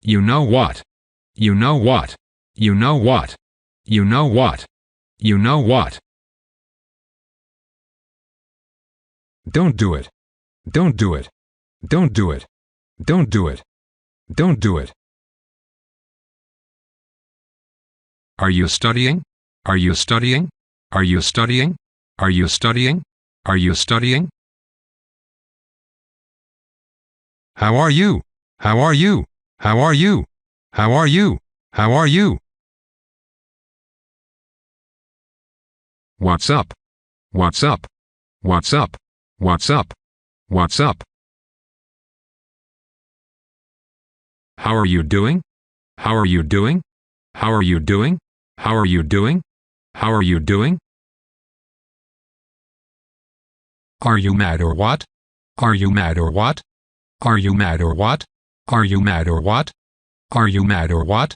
You know what? You know what? You know what? You know what? You know what? Don't do it. Don't do it. Don't do it. Don't do it. Don't do it. Are you studying? Are you studying? Are you studying? Are you studying? Are you studying? How are you? How are you? How are you? How are you? How are you? What's up? What's up? What's up? What's up? What's up? How are you doing? How are you doing? How are you doing? How are you doing? How are you doing? Are you mad or what? Are you mad or what? Are you mad or what? Are you mad or what? Are you mad or what?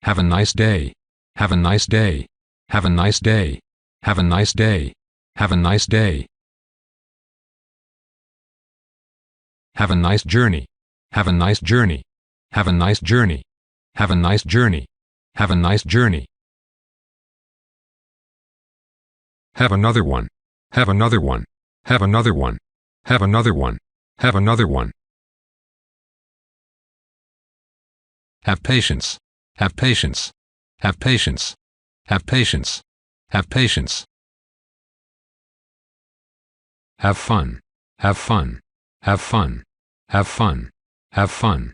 Have a nice day. Have a nice day. Have a nice day. Have a nice day. Have a nice day. Have a nice journey. Have a nice journey. Have a nice journey. Have a nice journey. Have a nice journey. Have another one. Have another one. Have another one. Have another one. Have another one. Have patience. Have patience. Have patience. Have patience. Have patience. Have fun. Have fun. Have fun. Have fun. Have fun.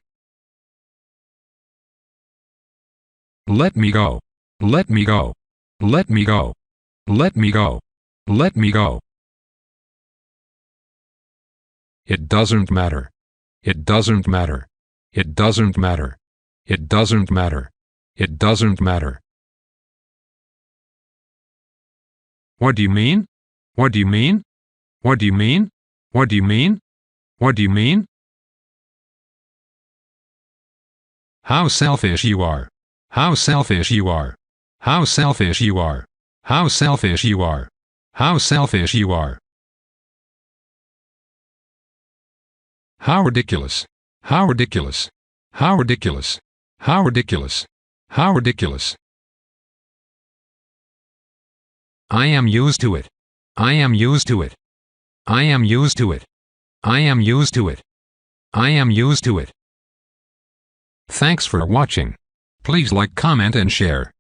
Let me go. Let me go. Let me go. Let me go. Let me go. It doesn't matter. It doesn't matter. It doesn't matter. It doesn't matter. It doesn't matter. What do you mean? What do you mean? What do you mean? What do you mean? What do you mean? How selfish you are. How selfish you are. How selfish you are. How selfish you are. How selfish you are. How ridiculous. How ridiculous. How ridiculous. How ridiculous. How ridiculous. I am used to it. I am used to it. I am used to it. I am used to it. I am used to it. Thanks for watching. Please like, comment and share.